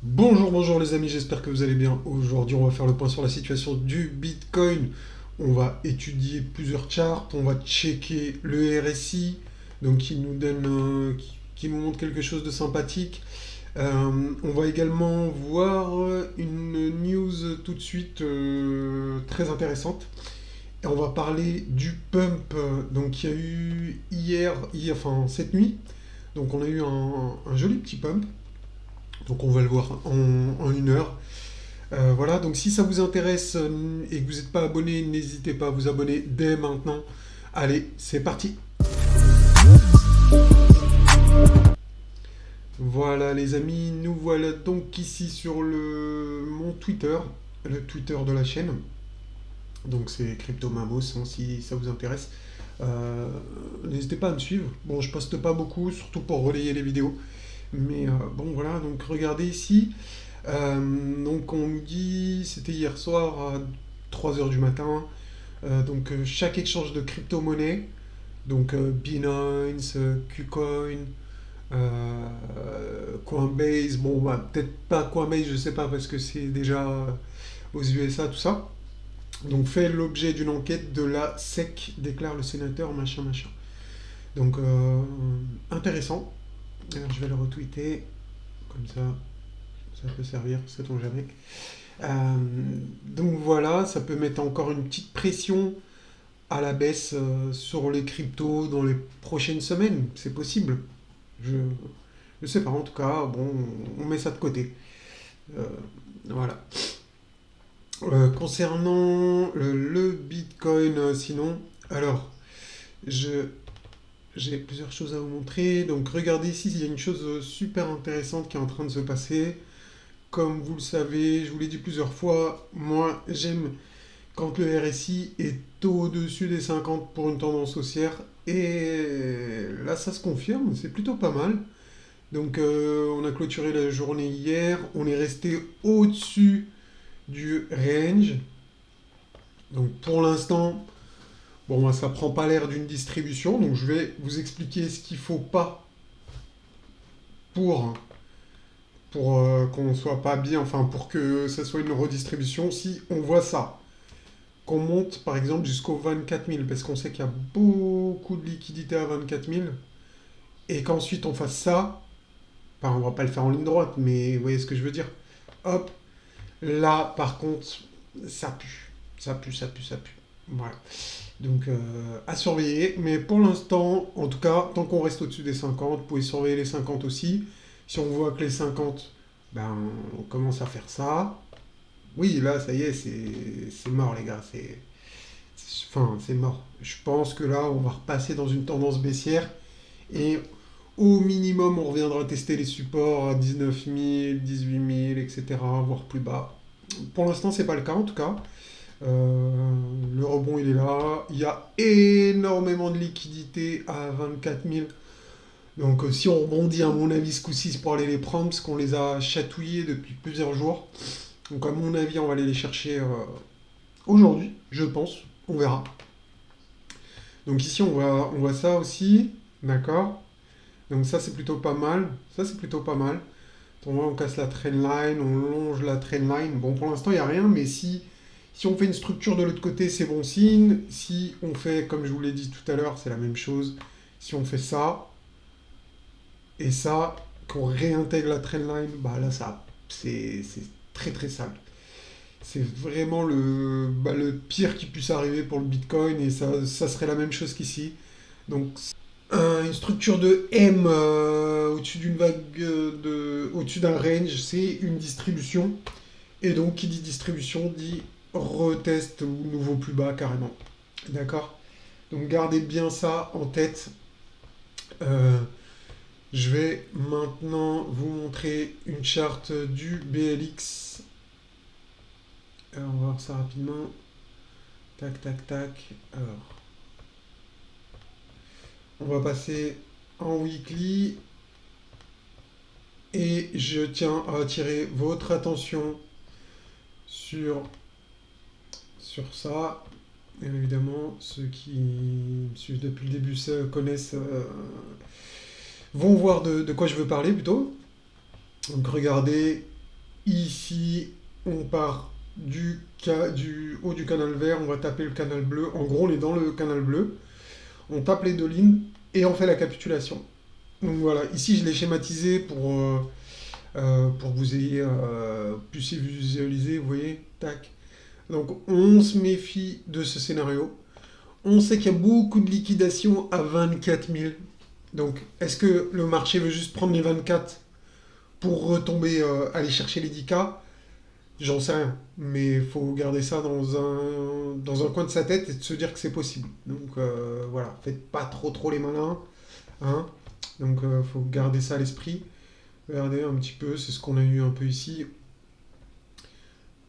Bonjour les amis, j'espère que vous allez bien. Aujourd'hui, on va faire le point sur la situation du Bitcoin. On va étudier plusieurs charts, on va checker le RSI, donc qui nous donne, qui nous montre quelque chose de sympathique. On va également voir une news tout de suite très intéressante. Et on va parler du pump, donc qu'il y a eu enfin cette nuit. Donc on a eu un joli petit pump. Donc on va le voir en une heure. Voilà, donc si ça vous intéresse et que vous n'êtes pas abonné, n'hésitez pas à vous abonner dès maintenant. Allez, c'est parti. Voilà les amis, nous voilà donc ici sur mon Twitter, le Twitter de la chaîne. Donc c'est CryptoMamos, hein, si ça vous intéresse. Euh, N'hésitez pas à me suivre. Bon, je poste pas beaucoup, surtout pour relayer les vidéos. Mais bon voilà, donc regardez ici. Donc on nous dit, c'était hier soir à 3 heures du matin, donc chaque échange de crypto-monnaie, donc Binance, KuCoin, Coinbase, bon bah, peut-être pas Coinbase, je sais pas parce que c'est déjà aux USA tout ça, donc fait l'objet d'une enquête de la SEC, déclare le sénateur machin machin. Donc intéressant. Alors, je vais le retweeter, comme ça peut servir, sait-on jamais. Euh, donc voilà, ça peut mettre encore une petite pression à la baisse sur les cryptos dans les prochaines semaines. C'est possible. Je ne sais pas. En tout cas, bon, on met ça de côté. Euh, voilà. Concernant le Bitcoin, sinon, alors, je, j'ai plusieurs choses à vous montrer. Donc regardez ici, il y a une chose super intéressante qui est en train de se passer. Comme vous le savez, je vous l'ai dit plusieurs fois, moi j'aime quand le RSI est au-dessus des 50 pour une tendance haussière. Et là, ça se confirme, c'est plutôt pas mal. Donc, on a clôturé la journée hier, on est resté au-dessus du range. Donc, pour l'instant, bon, bah, ça prend pas l'air d'une distribution. Donc, je vais vous expliquer ce qu'il faut pas pour, pour qu'on soit pas bien, enfin, pour que ça soit une redistribution. Si on voit ça, qu'on monte par exemple jusqu'aux 24 000, parce qu'on sait qu'il y a beaucoup de liquidités à 24 000, et qu'ensuite on fasse ça, enfin on va pas le faire en ligne droite, mais vous voyez ce que je veux dire. Hop, là par contre, ça pue, ça pue, ça pue, ça pue. Voilà. Donc à surveiller, mais pour l'instant, en tout cas, tant qu'on reste au-dessus des 50, vous pouvez surveiller les 50 aussi. Si on voit que les 50, ben on commence à faire ça. Oui, là, ça y est, c'est mort, les gars. Enfin, c'est mort. Je pense que là, on va repasser dans une tendance baissière et au minimum, on reviendra tester les supports à 19 000, 18 000, etc., voire plus bas. Pour l'instant, c'est pas le cas en tout cas. Le rebond, il est là. Il y a énormément de liquidités à 24 000. Donc, si on rebondit, à mon avis, ce coup-ci, c'est pour aller les prendre, parce qu'on les a chatouillés depuis plusieurs jours. Donc, à mon avis, on va aller les chercher aujourd'hui, je pense. On verra. Donc ici, on voit ça aussi, d'accord? Donc ça, c'est plutôt pas mal. Ça, c'est plutôt pas mal. On casse la trendline, on longe la trendline. Bon, pour l'instant, il n'y a rien, mais si on fait une structure de l'autre côté, c'est bon signe. Si on fait, comme je vous l'ai dit tout à l'heure, c'est la même chose. Si on fait ça et ça, qu'on réintègre la trendline, bah là, ça, c'est très très sale. C'est vraiment le pire qui puisse arriver pour le Bitcoin et ça serait la même chose qu'ici. Donc une structure de M au-dessus d'une vague au-dessus d'un range, c'est une distribution. Et donc qui dit distribution dit retest ou nouveau plus bas carrément. D'accord. Donc gardez bien ça en tête. Euh, je vais maintenant vous montrer une charte du BLX. Alors, on va voir ça rapidement. Tac, tac, tac. Alors, on va passer en weekly. Et je tiens à attirer votre attention sur ça. Et évidemment, ceux qui me suivent depuis le début connaissent, vont voir de quoi je veux parler plutôt. Donc regardez, Ici, on part du haut du canal vert, on va taper le canal bleu. En gros, on est dans le canal bleu. On tape les deux lignes et on fait la capitulation. Donc voilà, ici je l'ai schématisé pour que vous ayez puissiez visualiser, vous voyez, tac. Donc on se méfie de ce scénario. On sait qu'il y a beaucoup de liquidations à 24 000. Donc est-ce que le marché veut juste prendre les 24 pour retomber, aller chercher les 10K? J'en sais rien. Mais il faut garder ça dans un coin de sa tête et de se dire que c'est possible. Donc voilà, faites pas trop les malins. Hein. Donc faut garder ça à l'esprit. Regardez un petit peu, c'est ce qu'on a eu un peu ici.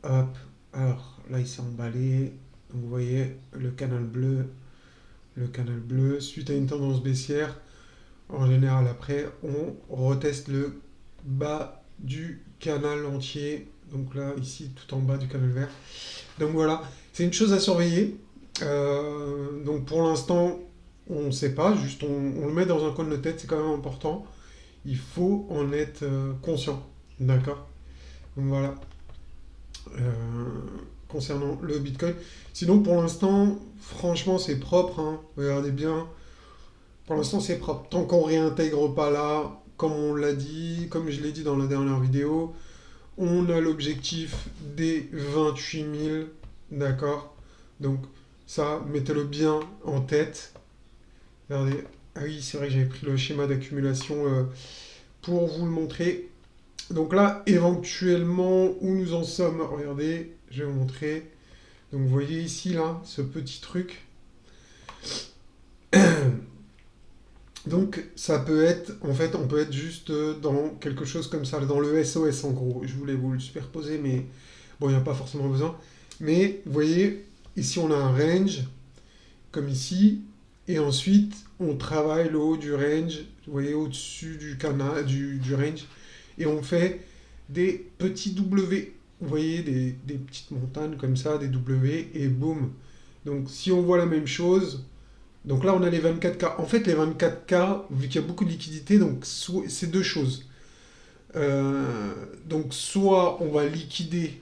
Hop, alors là il s'est emballé. Donc vous voyez le canal bleu, suite à une tendance baissière, en général après on reteste le bas du canal entier. Donc là ici tout en bas du canal vert. Donc voilà, c'est une chose à surveiller. Donc pour l'instant on ne sait pas, juste on le met dans un coin de notre tête, c'est quand même important. Il faut en être conscient. D'accord. Donc voilà. Euh, concernant le Bitcoin. Sinon, pour l'instant, franchement, c'est propre. Hein. Regardez bien. Pour l'instant, c'est propre. Tant qu'on réintègre pas là, comme on l'a dit, comme je l'ai dit dans la dernière vidéo, on a l'objectif des 28 000. D'accord. Donc, ça, mettez-le bien en tête. Regardez. Ah oui, c'est vrai que j'avais pris le schéma d'accumulation pour vous le montrer. Donc là, éventuellement, où nous en sommes, regardez, je vais vous montrer. Donc vous voyez ici, là, ce petit truc. Donc ça peut être, en fait, on peut être juste dans quelque chose comme ça, dans le SOS en gros. Je voulais vous le superposer, mais bon, il n'y a pas forcément besoin. Mais vous voyez, ici on a un range, comme ici, et ensuite on travaille le haut du range, vous voyez, au-dessus du canal, du range, et on fait des petits W. Vous voyez, des petites montagnes comme ça, des W, et boum. Donc si on voit la même chose, donc là on a les 24K. En fait, les 24K, vu qu'il y a beaucoup de liquidité, donc c'est deux choses. Donc soit on va liquider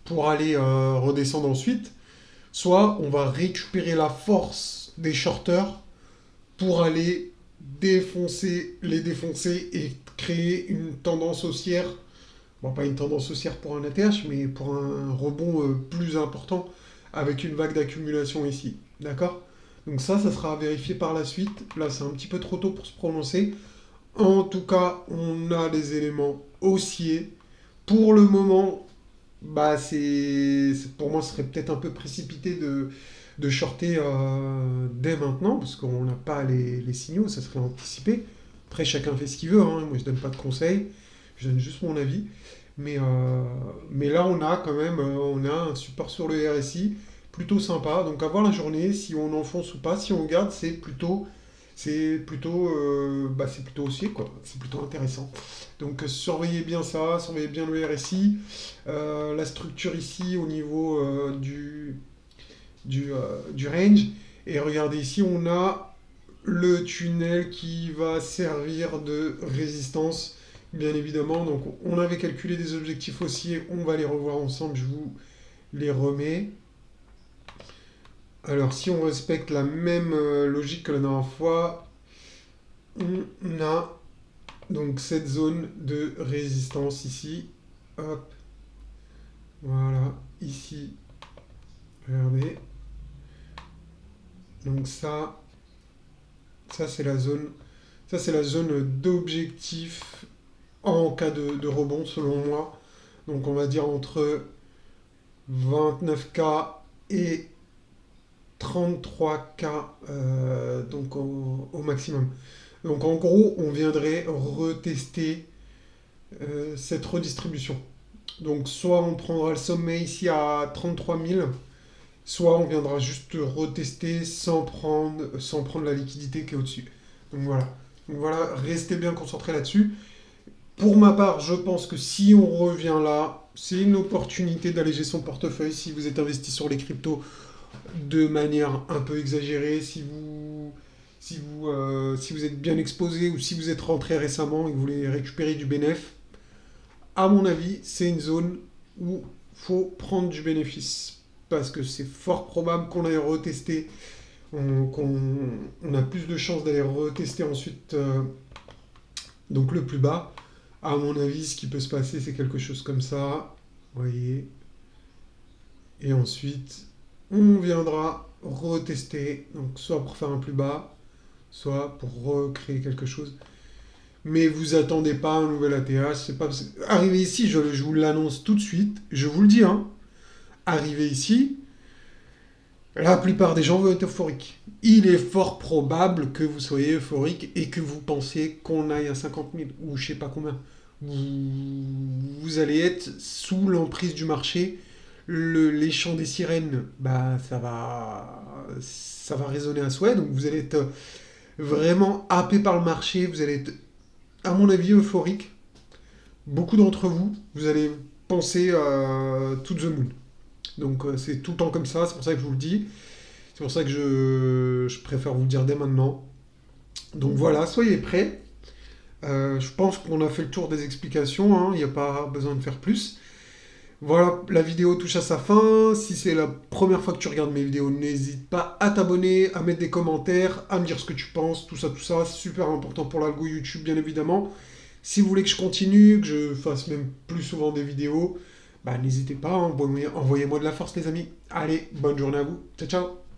pour aller redescendre ensuite, soit on va récupérer la force des shorters pour aller les défoncer et créer une tendance haussière. Bon, pas une tendance haussière pour un ATH, mais pour un rebond plus important avec une vague d'accumulation ici. D'accord? Donc ça sera à vérifier par la suite. Là, c'est un petit peu trop tôt pour se prononcer. En tout cas, on a les éléments haussiers. Pour le moment, bah pour moi, ce serait peut-être un peu précipité de shorter dès maintenant, parce qu'on n'a pas les signaux, ça serait anticipé. Après, chacun fait ce qu'il veut, hein. Moi, je donne pas de conseils, je donne juste mon avis. Mais là, on a quand même on a un support sur le RSI plutôt sympa. Donc, à voir la journée, si on enfonce ou pas. Si on garde, c'est plutôt haussier, quoi. C'est plutôt intéressant. Donc, surveillez bien ça, surveillez bien le RSI. La structure ici au niveau du range. Et regardez ici, on a le tunnel qui va servir de résistance, bien évidemment. Donc on avait calculé des objectifs haussiers, on va les revoir ensemble, je vous les remets. Alors si on respecte la même logique que la dernière fois, on a donc cette zone de résistance ici. Hop, voilà, ici, regardez. Donc ça c'est la zone, ça c'est la zone d'objectif en cas de rebond selon moi. Donc on va dire entre 29K et 33K donc au maximum. Donc en gros, on viendrait retester cette redistribution. Donc soit on prendra le sommet ici à 33 000, soit on viendra juste retester sans prendre la liquidité qui est au-dessus. Donc voilà, restez bien concentrés là-dessus. Pour ma part, je pense que si on revient là, c'est une opportunité d'alléger son portefeuille si vous êtes investi sur les cryptos de manière un peu exagérée, si vous êtes bien exposé ou si vous êtes rentré récemment et que vous voulez récupérer du bénéfice. à mon avis, c'est une zone où faut prendre du bénéfice. Parce que c'est fort probable qu'on aille retester, on a plus de chances d'aller retester ensuite donc le plus bas. À mon avis, ce qui peut se passer, c'est quelque chose comme ça. Vous voyez. Et ensuite, on viendra retester, donc soit pour faire un plus bas, soit pour recréer quelque chose. Mais vous attendez pas un nouvel ATH, c'est pas arrivé ici, je vous l'annonce tout de suite, je vous le dis, hein. Arrivé ici, la plupart des gens vont être euphoriques. Il est fort probable que vous soyez euphorique et que vous pensiez qu'on aille à 50 000 ou je sais pas combien. Vous allez être sous l'emprise du marché. Les chants des sirènes, bah ça va résonner à souhait. Donc vous allez être vraiment happé par le marché. Vous allez être, à mon avis, euphorique. Beaucoup d'entre vous, vous allez penser to the moon. Donc c'est tout le temps comme ça. C'est pour ça que je vous le dis. C'est pour ça que je préfère vous le dire dès maintenant. Donc voilà, soyez prêts. Je pense qu'on a fait le tour des explications, hein, il n'y a pas besoin de faire plus. Voilà, la vidéo touche à sa fin. Si c'est la première fois que tu regardes mes vidéos, n'hésite pas à t'abonner, à mettre des commentaires, à me dire ce que tu penses, tout ça, c'est super important pour l'algo YouTube, bien évidemment. Si vous voulez que je continue, que je fasse même plus souvent des vidéos, bah, n'hésitez pas, hein, envoyez-moi de la force, les amis. Allez, bonne journée à vous. Ciao, ciao.